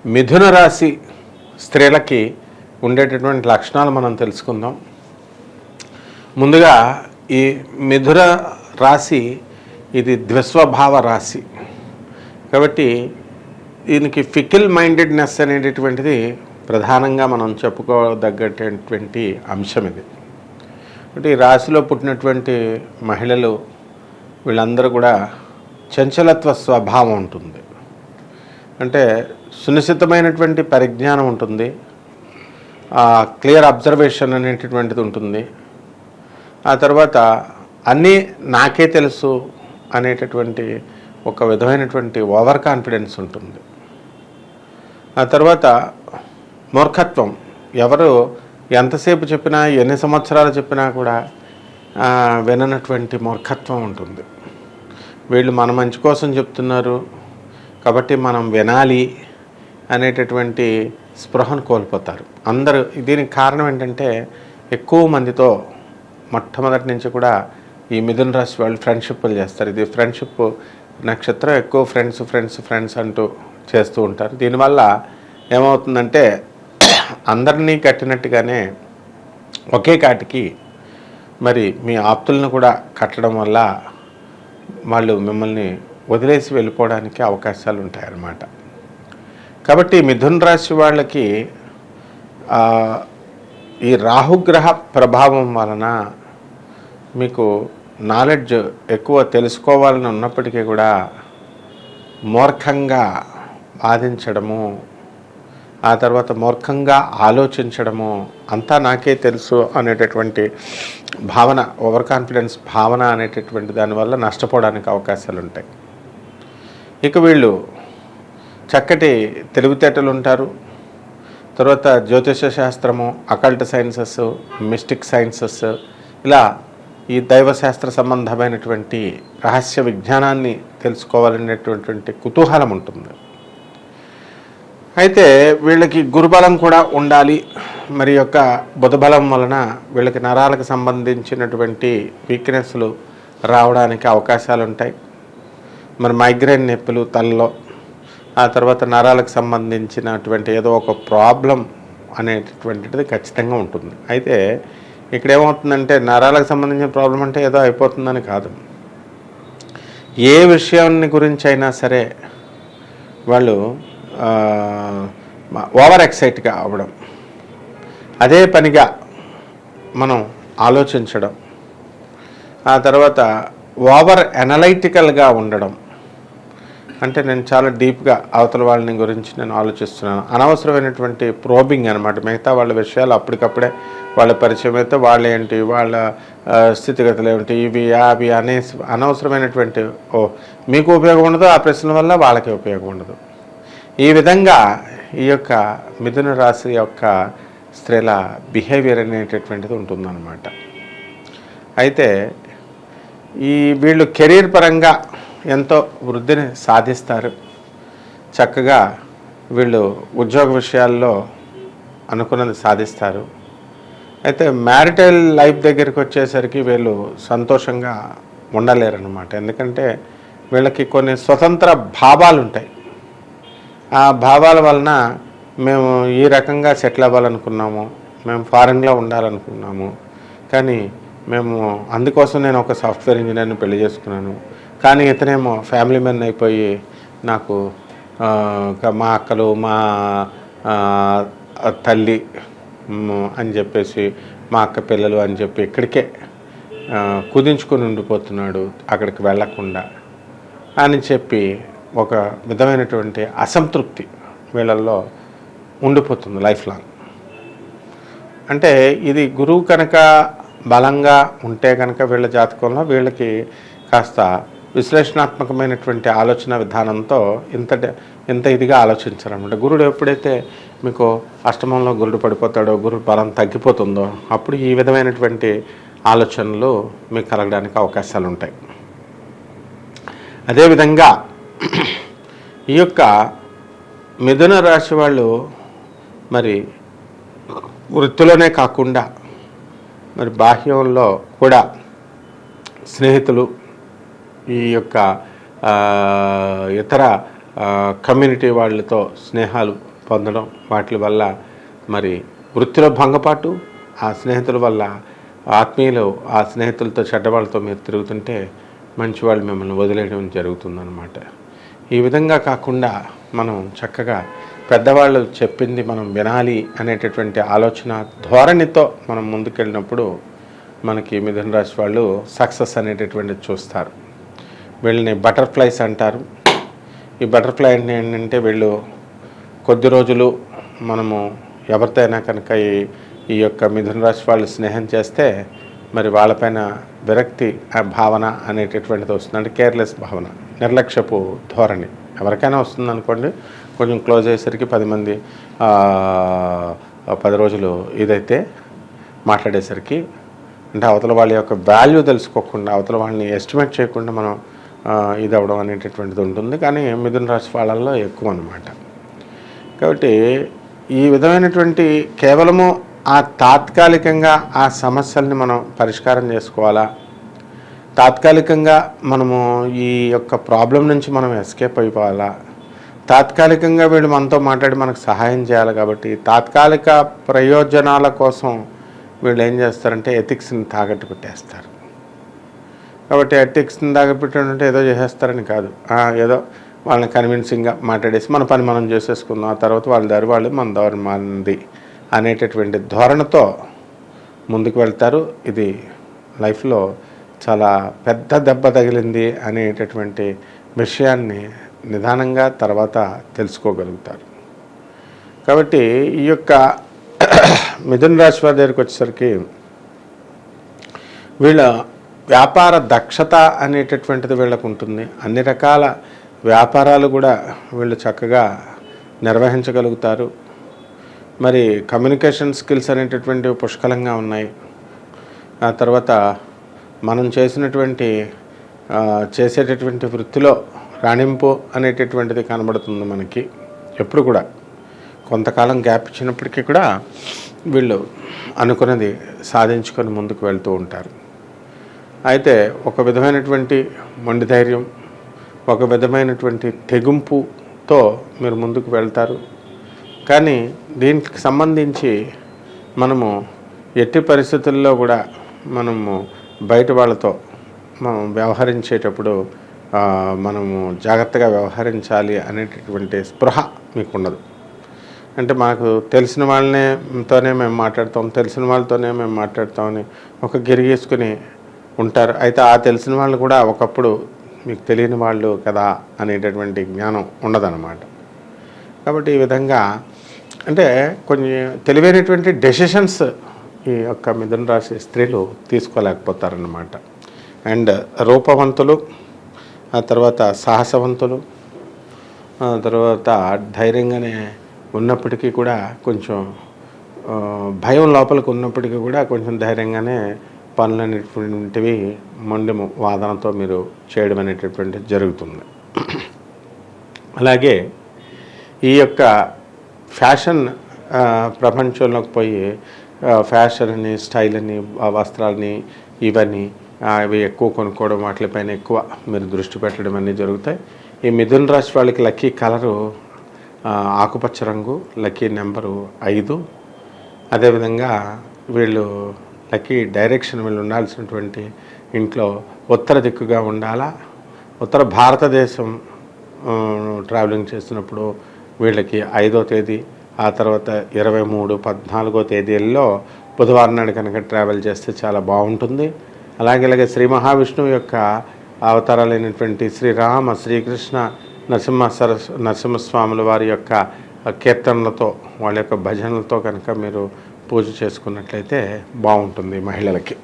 మిథున రాశి స్త్రీలకి ఉండేటటువంటి లక్షణాలు మనం తెలుసుకుందాం. ముందుగా ఈ మిథున రాశి ఇది ద్విస్వభావ రాశి కాబట్టి దీనికి ఫికిల్ మైండెడ్నెస్ అనేటటువంటిది ప్రధానంగా మనం చెప్పుకోదగ్గటువంటి అంశం ఇది. అంటే ఈ రాశిలో పుట్టినటువంటి మహిళలు వీళ్ళందరూ కూడా చంచలత్వ స్వభావం ఉంటుంది. అంటే సునిశ్చితమైనటువంటి పరిజ్ఞానం ఉంటుంది, క్లియర్ అబ్జర్వేషన్ అనేటటువంటిది ఉంటుంది. ఆ తర్వాత అన్నీ నాకే తెలుసు అనేటటువంటి ఒక విధమైనటువంటి ఓవర్ కాన్ఫిడెన్స్ ఉంటుంది. ఆ తర్వాత మూర్ఖత్వం, ఎవరు ఎంతసేపు చెప్పినా ఎన్ని సంవత్సరాలు చెప్పినా కూడా విననటువంటి మూర్ఖత్వం ఉంటుంది. వీళ్ళు మన మంచి కోసం చెప్తున్నారు కాబట్టి మనం వినాలి అనేటటువంటి స్పృహను కోల్పోతారు అందరూ. దీనికి కారణం ఏంటంటే ఎక్కువ మందితో మొట్టమొదటి నుంచి కూడా ఈ మిథున రాశి వాళ్ళు ఫ్రెండ్షిప్లు చేస్తారు. ఇది ఫ్రెండ్షిప్ నక్షత్రం, ఎక్కువ ఫ్రెండ్స్ అంటూ చేస్తూ ఉంటారు. దీనివల్ల ఏమవుతుందంటే అందరినీ కట్టినట్టుగానే ఒకే కాటికి మరి మీ ఆప్తులను కూడా కట్టడం వల్ల వాళ్ళు మిమ్మల్ని వదిలేసి వెళ్ళిపోవడానికి అవకాశాలు ఉంటాయన్నమాట. కాబట్టి మిథున రాశి వాళ్ళకి ఈ రాహుగ్రహ ప్రభావం వలన మీకు నాలెడ్జ్ ఎక్కువ తెలుసుకోవాలని ఉన్నప్పటికీ కూడా మూర్ఖంగా బాధించడము, ఆ తర్వాత మూర్ఖంగా ఆలోచించడము, అంతా నాకే తెలుసు అనేటటువంటి భావన, ఓవర్ కాన్ఫిడెన్స్ భావన అనేటటువంటి దానివల్ల నష్టపోవడానికి అవకాశాలు ఉంటాయి. ఇక వీళ్ళు చక్కటి తెలివితేటలు ఉంటారు. తర్వాత జ్యోతిష శాస్త్రము, అకల్ట్ సైన్సెస్, మిస్టిక్ సైన్సెస్, ఇలా ఈ దైవశాస్త్ర సంబంధమైనటువంటి రహస్య విజ్ఞానాన్ని తెలుసుకోవాలనేటటువంటి కుతూహలం ఉంటుంది. అయితే వీళ్ళకి గురుబలం కూడా ఉండాలి. మరి యొక్క బుధబలం వలన వీళ్ళకి నరాలకు సంబంధించినటువంటి వీక్నెస్లు రావడానికి అవకాశాలు ఉంటాయి. మరి మైగ్రేన్ నొప్పులు తలలో, ఆ తర్వాత నరాలకు సంబంధించినటువంటి ఏదో ఒక ప్రాబ్లం అనేటటువంటిది ఖచ్చితంగా ఉంటుంది. అయితే ఇక్కడ ఏమవుతుందంటే నరాలకు సంబంధించిన ప్రాబ్లం అంటే ఏదో అయిపోతుందని కాదు. ఏ విషయాన్ని గురించి అయినా సరే వాళ్ళు ఓవర్ ఎక్సైట్గా అవ్వడం, అదే పనిగా మనం ఆలోచించడం, ఆ తర్వాత ఓవర్ అనలైటికల్గా ఉండడం. అంటే నేను చాలా డీప్గా అవతల వాళ్ళని గురించి నేను ఆలోచిస్తున్నాను, అనవసరమైనటువంటి ప్రోబింగ్ అనమాట. మిగతా వాళ్ళ విషయాలు అప్పటికప్పుడే వాళ్ళ పరిచయం అయితే వాళ్ళు ఏంటి, వాళ్ళ స్థితిగతులు ఏమిటి, ఇవి అవి అనవసరమైనటువంటి మీకు ఉపయోగం ఉండదు, ఆ ప్రశ్నల వల్ల వాళ్ళకి ఉపయోగం ఉండదు. ఈ విధంగా ఈ యొక్క మిథున రాశి యొక్క స్త్రీల బిహేవియర్ అనేటటువంటిది ఉంటుందన్నమాట. అయితే వీళ్ళు కెరీర్ పరంగా ఎంతో వృద్ధిని సాధిస్తారు. చక్కగా వీళ్ళు ఉద్యోగ విషయాల్లో అనుకున్నది సాధిస్తారు. అయితే మ్యారిటల్ లైఫ్ దగ్గరికి వచ్చేసరికి వీళ్ళు సంతోషంగా ఉండలేరన్నమాట. ఎందుకంటే వీళ్ళకి కొన్ని స్వతంత్ర భావాలు ఉంటాయి. ఆ భావాల వలన మేము ఈ రకంగా సెటిల్ అవ్వాలనుకున్నాము, మేము ఫారెన్లో ఉండాలనుకున్నాము, కానీ మేము అందుకోసం నేను ఒక సాఫ్ట్వేర్ ఇంజనీర్ని పెళ్లి చేసుకున్నాను, కానీ ఇతనేమో ఫ్యామిలీ మెన్ అయిపోయి నాకు మా అక్కలు, మా తల్లి అని చెప్పేసి, మా అక్క పిల్లలు అని చెప్పి ఇక్కడికే కుదించుకొని ఉండిపోతున్నాడు అక్కడికి వెళ్ళకుండా అని చెప్పి ఒక విధమైనటువంటి అసంతృప్తి వీళ్ళల్లో ఉండిపోతుంది లైఫ్ లాంగ్. అంటే ఇది గురువు కనుక బలంగా ఉంటే కనుక వీళ్ళ జాతకంలో వీళ్ళకి కాస్త విశ్లేషణాత్మకమైనటువంటి ఆలోచన విధానంతో ఇంత ఇదిగా ఆలోచించారనమాట. గురుడు ఎప్పుడైతే మీకు అష్టమంలో గురుడు పడిపోతాడో, గురు బలం తగ్గిపోతుందో, అప్పుడు ఈ విధమైనటువంటి ఆలోచనలు మీకు కలగడానికి అవకాశాలు ఉంటాయి. అదేవిధంగా ఈ యొక్క మిథున రాశి వాళ్ళు మరి వృత్తిలోనే కాకుండా మరి బాహ్యంలో కూడా స్నేహితులు, ఈ యొక్క ఇతర కమ్యూనిటీ వాళ్ళతో స్నేహాలు పొందడం, వాటి వల్ల మరి వృత్తిలో భంగపాటు, ఆ స్నేహితుల వల్ల ఆత్మీయులు ఆ స్నేహితులతో చెడ్డవాళ్ళతో మీరు తిరుగుతుంటే మంచి వాళ్ళు మిమ్మల్ని వదిలేయడం జరుగుతుందన్నమాట. ఈ విధంగా కాకుండా మనం చక్కగా పెద్దవాళ్ళు చెప్పింది మనం వినాలి అనేటటువంటి ఆలోచన ధోరణితో మనం ముందుకెళ్ళినప్పుడు మనకి మిథున రాశి వాళ్ళు సక్సెస్ అనేటటువంటిది చూస్తారు. వీళ్ళని బటర్ఫ్లైస్ అంటారు. ఈ బటర్ఫ్లై ఏంటంటే వీళ్ళు కొద్ది రోజులు మనము ఎవరితో అయినా కనుక ఈ యొక్క మిథున రాశి వాళ్ళు స్నేహం చేస్తే మరి వాళ్ళపైన విరక్తి భావన అనేటటువంటిది వస్తుంది. అంటే కేర్లెస్ భావన, నిర్లక్ష్యపు ధోరణి ఎవరికైనా వస్తుంది అనుకోండి. కొంచెం క్లోజ్ అయ్యేసరికి 10 మంది 10 రోజులు ఇదైతే మాట్లాడేసరికి అంటే అవతల వాళ్ళ యొక్క వాల్యూ తెలుసుకోకుండా, అవతల వాళ్ళని ఎస్టిమేట్ చేయకుండా మనం ఇది అవ్వడం అనేటటువంటిది ఉంటుంది. కానీ మిథున రాశి వాళ్ళల్లో ఎక్కువ అన్నమాట. కాబట్టి ఈ విధమైనటువంటి కేవలము ఆ తాత్కాలికంగా ఆ సమస్యల్ని మనం పరిష్కారం చేసుకోవాలా, తాత్కాలికంగా మనము ఈ యొక్క ప్రాబ్లం నుంచి మనం ఎస్కేప్ అయిపోవాలా, తాత్కాలికంగా వీళ్ళు మనతో మాట్లాడి మనకు సహాయం చేయాలి. కాబట్టి తాత్కాలిక ప్రయోజనాల కోసం వీళ్ళు ఏం చేస్తారంటే ఎథిక్స్ని తాకట్టు పెట్టేస్తారు. కాబట్టి ఎథిక్స్ని తాకట్టు ఏదో చేసేస్తారని కాదు, ఏదో వాళ్ళని కన్విన్సింగ్గా మాట్లాడేసి మన పని మనం చేసేసుకుందాం, ఆ తర్వాత వాళ్ళ దారి వాళ్ళు మన దారి మనది అనేటటువంటి ధోరణితో ముందుకు వెళ్తారు. ఇది లైఫ్లో చాలా పెద్ద దెబ్బ తగిలింది అనేటటువంటి విషయాన్ని నిదానంగా తర్వాత తెలుసుకోగలుగుతారు. కాబట్టి ఈ యొక్క మిథున రాశి వారి దగ్గరికి వచ్చేసరికి వీళ్ళ వ్యాపార దక్షత అనేటటువంటిది వీళ్ళకు ఉంటుంది. అన్ని రకాల వ్యాపారాలు కూడా వీళ్ళు చక్కగా నిర్వహించగలుగుతారు. మరి కమ్యూనికేషన్ స్కిల్స్ అనేటటువంటివి పుష్కలంగా ఉన్నాయి. ఆ తర్వాత మనం చేసేటటువంటి వృత్తిలో రాణింపు అనేటటువంటిది కనబడుతుంది మనకి. ఎప్పుడు కూడా కొంతకాలం గ్యాప్ ఇచ్చినప్పటికీ కూడా వీళ్ళు అనుకున్నది సాధించుకొని ముందుకు వెళ్తూ ఉంటారు. అయితే ఒక విధమైనటువంటి మొండి ధైర్యం, ఒక విధమైనటువంటి తెగింపుతో మీరు ముందుకు వెళ్తారు. కానీ దీనికి సంబంధించి మనము ఎట్టి పరిస్థితుల్లో కూడా మనము బయట వాళ్ళతో మనం వ్యవహరించేటప్పుడు మనము జాగ్రత్తగా వ్యవహరించాలి అనేటటువంటి స్పృహ మీకు ఉండదు. అంటే మాకు తెలిసిన వాళ్ళతోనే మేము మాట్లాడతామని ఒక గిరిగీసుకుని ఉంటారు. అయితే ఆ తెలిసిన వాళ్ళు కూడా ఒకప్పుడు మీకు తెలియని వాళ్ళు కదా అనేటటువంటి జ్ఞానం ఉండదన్నమాట. కాబట్టి ఈ విధంగా అంటే కొన్ని తెలివైనటువంటి డెసిషన్స్ ఈ యొక్క మిథున రాశి స్త్రీలు తీసుకోలేకపోతారన్నమాట. అండ్ రూపవంతులు, ఆ తర్వాత సాహసవంతులు, ఆ తర్వాత ధైర్యంగానే ఉన్నప్పటికీ కూడా కొంచెం భయం లోపలికి ఉన్నప్పటికీ కూడా కొంచెం ధైర్యంగానే పనులనేటువంటివి మొండి వాదనతో మీరు చేయడం అనేటటువంటిది జరుగుతుంది. అలాగే ఈ యొక్క ఫ్యాషన్ ప్రపంచంలోకి పోయి ఫ్యాషన్ అని, స్టైల్ అని, వస్త్రాలని ఇవన్నీ అవి ఎక్కువ కొనుక్కోవడం, వాటిపైన ఎక్కువ మీరు దృష్టి పెట్టడం అన్నీ జరుగుతాయి. ఈ మిథున రాశి వాళ్ళకి లక్కీ కలరు ఆకుపచ్చ రంగు, లక్కీ నెంబరు 5. అదేవిధంగా వీళ్ళు లక్కీ డైరెక్షన్ వీళ్ళు ఉండాల్సినటువంటి ఇంట్లో ఉత్తర దిక్కుగా ఉండాలా. ఉత్తర భారతదేశం ట్రావెలింగ్ చేస్తున్నప్పుడు వీళ్ళకి 5వ తేదీ, ఆ తర్వాత 23, 14వ తేదీల్లో బుధవారం నాడు కనుక ట్రావెల్ చేస్తే చాలా బాగుంటుంది. అలాగే శ్రీ మహావిష్ణువు యొక్క అవతారాలైనటువంటి శ్రీరామ, శ్రీకృష్ణ, నరసింహస్వాముల వారి యొక్క కీర్తనలతో, వాళ్ళ యొక్క భజనలతో కనుక మీరు పూజ చేసుకున్నట్లయితే బాగుంటుంది మహిళలకి.